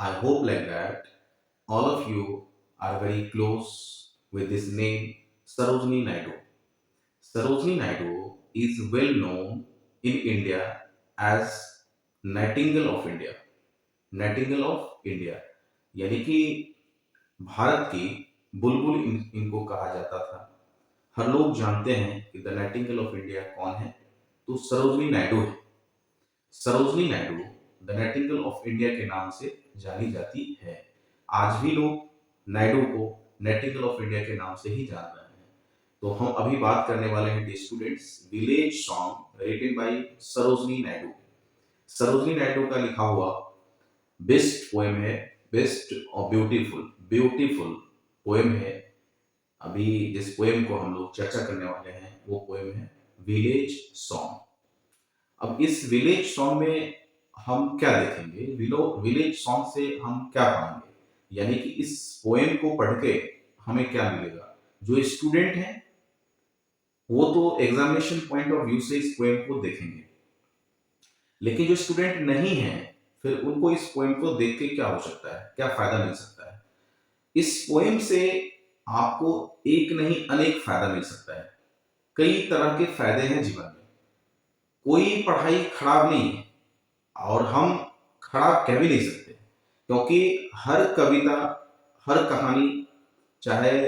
I hope like that all of you are very close with this name Sarojini Naidu. Sarojini Naidu is well known in India as Nightingale of India. Nightingale of India यानी कि भारत की बुलबुल इनको कहा जाता था। हर लोग जानते हैं कि द नाइटिंगेल ऑफ इंडिया कौन है, तो सरोजनी नायडू है। Sarojini Naidu the nightingale of India के नाम से जानी जाती है। आज भी लोग नायडू को नाइटिंगेल ऑफ इंडिया के नाम से ही जान रहे हैं। तो हम अभी बात करने वाले हैं dear students village song written by Sarojini Naidu. Sarojini Naidu का लिखा हुआ बेस्ट पोएम है, बेस्ट और ब्यूटीफुल ब्यूटीफुल पोएम है। अभी जिस पोएम को हम लोग चर्चा करने वाले हैं वो पोएम है विलेज सॉन्ग। अब इस विलेज सॉन्ग में हम क्या देखेंगे, विलेज सॉन्ग से हम क्या पाएंगे, यानी कि इस पोएम को पढ़ के हमें क्या मिलेगा। जो स्टूडेंट हैं वो तो एग्जामिनेशन पॉइंट ऑफ व्यू से इस पोएम को देखेंगे, लेकिन जो स्टूडेंट नहीं है फिर उनको इस पोएम को देख के क्या हो सकता है, क्या फायदा मिल सकता है। इस पोएम से आपको एक नहीं अनेक फायदा मिल सकता है। कई तरह के फायदे हैं जीवन में। कोई पढ़ाई खराब नहीं है और हम खराब कह भी नहीं सकते, क्योंकि हर कविता, हर कहानी, चाहे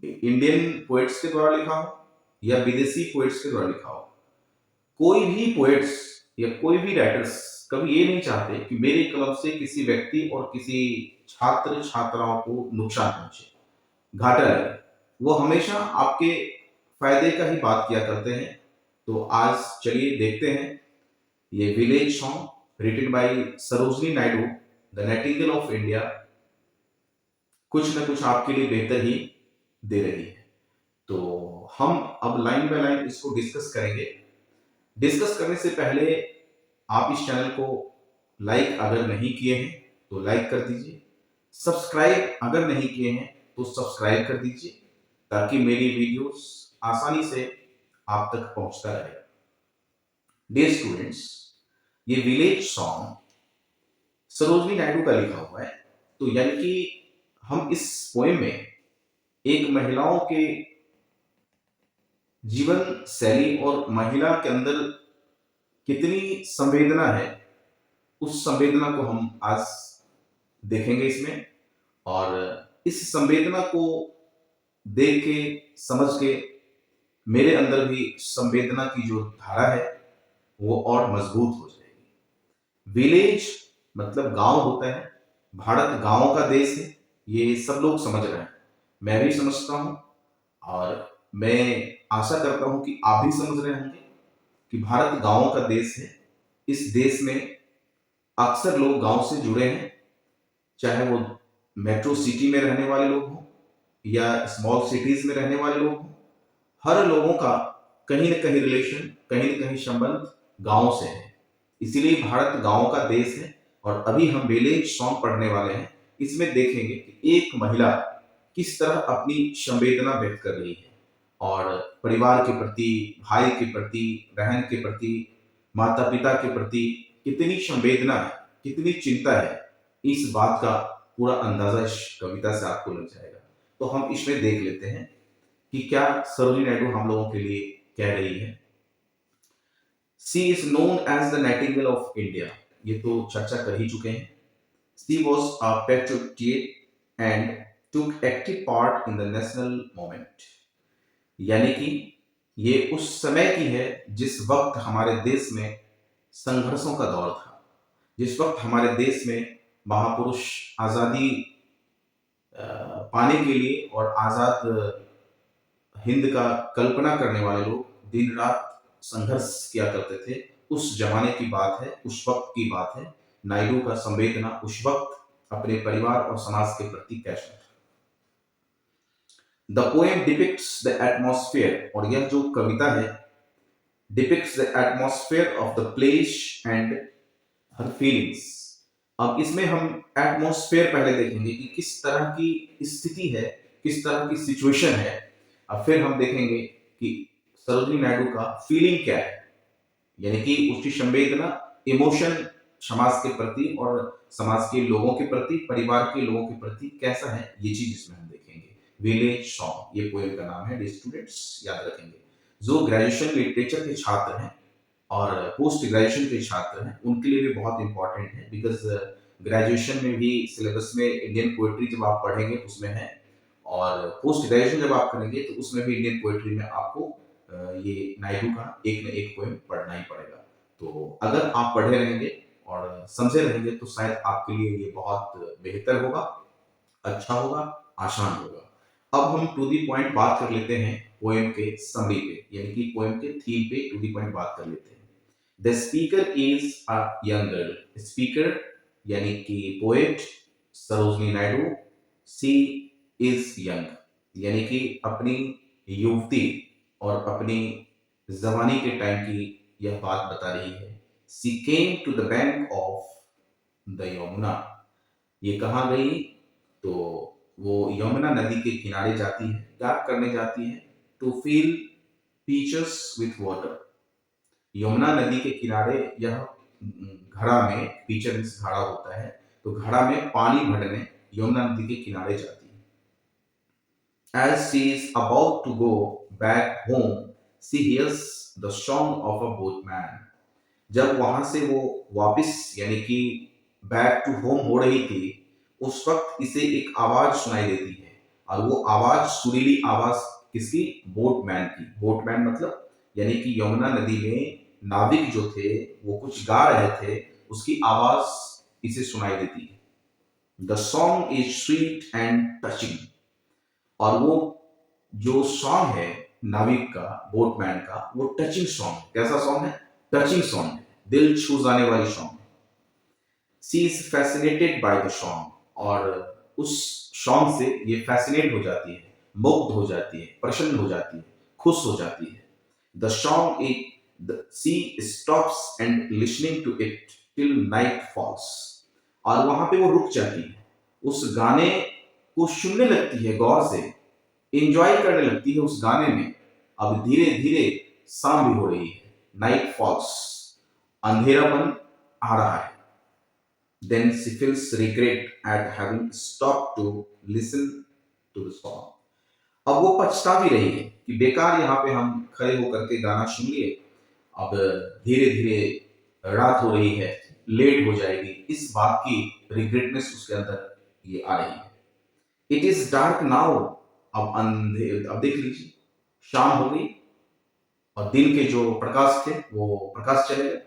इंडियन पोएट्स के द्वारा लिखा हो या विदेशी पोएट्स के द्वारा लिखा हो, कोई भी पोएट्स या कोई भी राइटर्स कभी ये नहीं चाहते कि मेरे कलम से किसी व्यक्ति और किसी छात्र छात्राओं को नुकसान पहुंचे, घाटा लगे। वो हमेशा आपके फायदे का ही बात किया करते हैं। तो आज चलिए देखते हैं ये village song written by Sarojini Naidu the nightingale of India कुछ न कुछ आपके लिए बेहतर ही दे रही है। तो हम अब लाइन बाय लाइन इसको डिस्कस करेंगे। डिस्कस करने से पहले आप इस चैनल को लाइक अगर नहीं किए हैं तो लाइक कर दीजिए, सब्सक्राइब अगर नहीं किए हैं तो सब्सक्राइब कर दीजिए, ताकि मेरी वीडियोस आसानी से आप तक पहुंचता रहे। डियर स्टूडेंट्स, ये विलेज सॉन्ग सरोजनी नायडू का लिखा हुआ है। तो यानी कि हम इस पोएम में एक महिलाओं के जीवन शैली और महिला के अंदर कितनी संवेदना है, उस संवेदना को हम आज देखेंगे इसमें। और इस संवेदना को देख के, समझ के मेरे अंदर भी संवेदना की जो धारा है वो और मजबूत हो जाएगी। विलेज मतलब गांव होता है। भारत गांवों का देश है, ये सब लोग समझ रहे हैं, मैं भी समझता हूं और मैं आशा करता हूं कि आप भी समझ रहे होंगे कि भारत गांवों का देश है। इस देश में अक्सर लोग गांव से जुड़े हैं, चाहे वो मेट्रो सिटी में रहने वाले लोग हों या स्मॉल सिटीज में रहने वाले लोग हों। हर लोगों का कहीं न कहीं रिलेशन, कहीं न कहीं संबंध गांव से है। इसीलिए भारत गांव का देश है। और अभी हम विलेज सॉन्ग पढ़ने वाले हैं। इसमें देखेंगे कि एक महिला किस तरह अपनी संवेदना व्यक्त कर रही है और परिवार के प्रति, भाई के प्रति, बहन के प्रति, माता पिता के प्रति कितनी संवेदना है, कितनी चिंता है, इस बात का पूरा अंदाजा इस कविता से आपको लग जाएगा। तो हम इसमें देख लेते हैं कि क्या सरोजिनी नायडू हम लोगों के लिए कह रही है। She is known as the nightingale of India, ये तो चर्चा कर ही चुके हैं। She was a patriot and took active part in the national movement, यानी कि ये उस समय की है जिस वक्त हमारे देश में संघर्षों का दौर था, जिस वक्त हमारे देश में महापुरुष आजादी पाने के लिए और आजाद हिंद का कल्पना करने वाले लोग दिन रात संघर्ष किया करते थे। उस जमाने की बात है, उस वक्त की बात है। नायडू का संवेदना उस वक्त अपने परिवार और समाज के प्रति कैसा था। The poem depicts the atmosphere, और यह जो कविता है depicts the atmosphere of the place and her feelings. अब इसमें हम एटमॉस्फेयर पहले देखेंगे कि किस तरह की स्थिति है, किस तरह की सिचुएशन है। अब फिर हम देखेंगे कि सरोजिनी नायडू का फीलिंग क्या है, यानी कि उसकी संवेदना, इमोशन समाज के प्रति और समाज के लोगों के प्रति, परिवार के लोगों के प्रति कैसा है, ये चीज इसमें हम देखेंगे। विलेज सॉन्ग, ये पोएम का नाम है, स्टूडेंट्स याद रखेंगे। जो ग्रेजुएशन लिटरेचर के छात्र हैं और पोस्ट ग्रेजुएशन के छात्र हैं, उनके लिए भी बहुत इंपॉर्टेंट है, बिकॉज ग्रेजुएशन में भी सिलेबस में इंडियन पोएट्री जब आप पढ़ेंगे तो उसमें है, और पोस्ट ग्रेजुएशन जब आप करेंगे तो उसमें भी इंडियन पोएट्री में आपको ये नायडू का एक न एक पोएम पढ़ना ही पड़ेगा। तो अगर आप पढ़े रहेंगे और समझे रहेंगे तो शायद आपके लिए ये बहुत बेहतर होगा, अच्छा होगा, आसान होगा। अब हम टू दी पॉइंट बात कर लेते हैं पोएम के समरी पे, यानी कि पोएम के थीम पे टू दी पॉइंट बात कर लेते हैं। The speaker is a young girl. Speaker यानी कि poet Sarojini Naidu, she is young यानी कि अपनी युवती और अपनी जवानी के टाइम की यह बात बता रही है। She came to the bank of the Yamuna. ये कहाँ गई? तो वो यमुना नदी के किनारे जाती है, क्या करने जाती है? To fill pitchers with water. Yamuna नदी के किनारे यह घड़ा में, पीचर घड़ा होता है, तो घड़ा में पानी भरने यमुना नदी के किनारे जाती है। As she is about to go back home, she hears the song of a boatman. जब वहां से वो वापस यानी कि बैक टू होम हो रही थी, उस वक्त इसे एक आवाज सुनाई देती है, और वो आवाज सुरीली आवाज किसकी? बोटमैन की। बोटमैन मतलब यानी कि यमुना नदी में नाविक जो थे वो कुछ गा रहे थे, उसकी आवाज इसे सुनाई देती है। The song is sweet and touching. और वो जो सॉन्ग है नाविक का, बोटमैन का, वो टचिंग सॉन्ग है। कैसा सॉन्ग है? टचिंग सॉन्ग है, दिल छू जाने वाली सॉन्ग है। She is fascinated by the song. और उस सॉन्ग से ये फैसिनेट हो जाती है, मुग्ध हो जाती है, प्रसन्न हो जाती है, खुश हो जाती है। The song is she stops and listening to it till night falls. और वहां पे वो रुक जाती है, उस गाने को सुनने लगती है गौर से, एंजॉय करने लगती है उस गाने में। अब धीरे धीरे शाम भी हो रही है, नाइट फॉल्स, अंधेरापन आ रहा है। Then she feels regret at having stop to listen to the song. अब वो पछता भी रही है कि बेकार यहाँ पे हम खड़े होकर के गाना सुन लिए, अब धीरे धीरे रात हो रही है, लेट हो जाएगी, इस बात की रिग्रेटनेस उसके अंदर ये आ रही है। It is dark now. अब देख लीजिए, शाम हो गई और दिन के जो प्रकाश थे वो प्रकाश चले गए।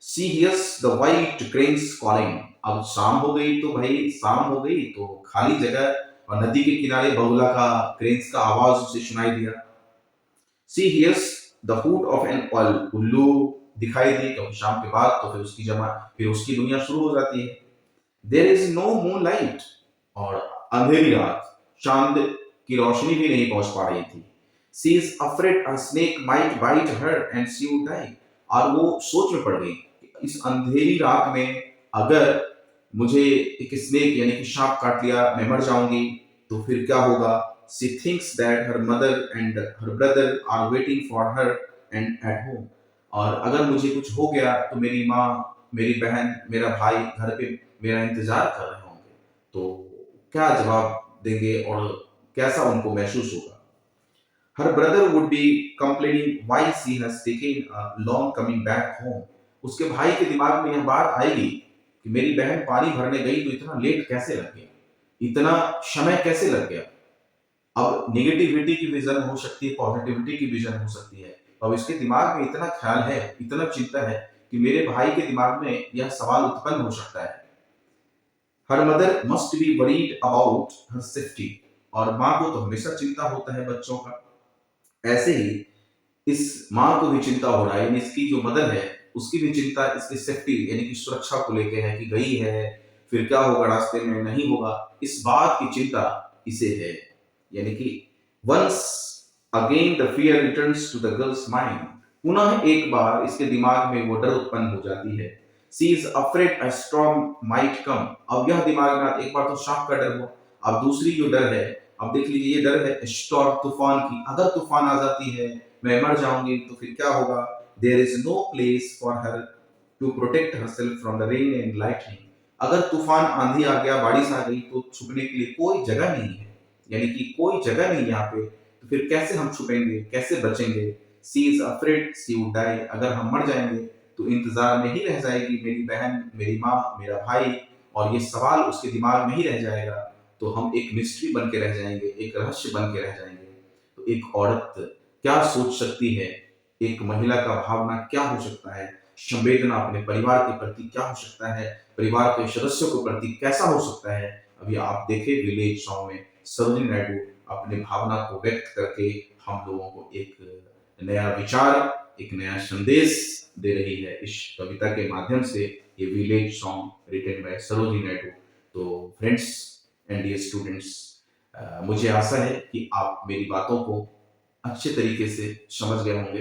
She hears the white cranes calling. अब शाम हो गई तो भाई शाम हो गई तो खाली जगह और नदी के किनारे बगुला का, क्रेन्स का आवाज उसे सुनाई दिया। She hears the hoot of an ullu दिखाई दी, क्योंकि शाम के बाद तो फिर उसकी दुनिया शुरू हो जाती है। There is no moon light. और अंधेरी रात, चांद की रोशनी भी नहीं पहुंच पा रही थी। She is afraid a snake might bite her and she would die. और वो सोच में पड़ गई कि इस अंधेरी रात में अगर मुझे एक स्नेक यानी कि सांप काट लिया, मैं मर जाऊंगी, तो फिर क्या होगा? She thinks that her mother and her brother are waiting for her and at home. और अगर मुझे कुछ हो गया तो मेरी माँ, मेरी बहन, मेरा भाई घर पे मेरा इंतजार कर रहे होंगे, तो क्या जवाब देंगे और कैसा उनको महसूस होगा? Her brother would be complaining why she has taken a long coming back home. उसके भाई के दिमाग में यह बात आएगी कि मेरी बहन पानी भरने गई तो इतना लेट कैसे लग गया, इतना समय कैसे लग गया। अब नेगेटिविटी की विजन हो सकती है, पॉजिटिविटी की विजन हो सकती है। अब इसके दिमाग में इतना ख्याल है, इतना चिंता है कि मेरे भाई के दिमाग में यह सवाल उत्पन्न हो सकता है। Her mother must be worried about her safety. और माँ को तो हमेशा चिंता होता है बच्चों का। ऐसे ही इस माँ को भी चिंता हो रहा है, यानी इसकी जो मदर है उसकी भी चिंता इसकी सेफ्टी यानी कि सुरक्षा को लेके है, कि गई है फिर क्या होगा, रास्ते में नहीं होगा, इस बात की चिंता इसे है। यानी कि once again the fear returns to the girl's mind. पुनः एक बार इसके दिमाग में वो डर उत्पन्न हो जाती है। She is afraid a storm might come. अब यह दिमाग में एक बार तो सांप का डर हुआ, अब दूसरी जो डर है, अब देख लीजिए ये डर है स्टॉर्म, तूफान की। अगर तूफान आ जाती है, मैं मर जाऊंगी, तो फिर क्या होगा? There is no place for her to protect herself from the rain and lightning. अगर तूफान आंधी आ गया, बारिश आ गई, तो छुपने के लिए कोई जगह नहीं है, यानी कि कोई जगह नहीं यहाँ पे, तो फिर कैसे हम छुपेंगे, कैसे बचेंगे? She is afraid she would die. अगर हम मर जाएंगे तो इंतजार में ही रह जाएगी मेरी बहन, मेरी माँ, मेरा भाई, और ये सवाल उसके दिमाग में ही रह जाएगा। तो हम एक मिस्ट्री बन के रह जाएंगे, एक रहस्य बन के रह जाएंगे। तो एक औरत क्या सोच सकती है, एक महिला का भावना क्या हो सकता है, संवेदना अपने परिवार के प्रति क्या हो सकता है, परिवार के सदस्यों के प्रति कैसा हो सकता है। अभी आप देखें विलेज सॉन्ग में सरोजिनी नायडू अपनी भावना को व्यक्त करके हम लोगों को एक नया विचार, एक नया संदेश दे रही है इस कविता के माध्यम से। ये village song written by Sarojini Naidu. तो फ्रेंड्स एंड डियर स्टूडेंट्स, मुझे आशा है कि आप मेरी बातों को अच्छे तरीके से समझ गए होंगे।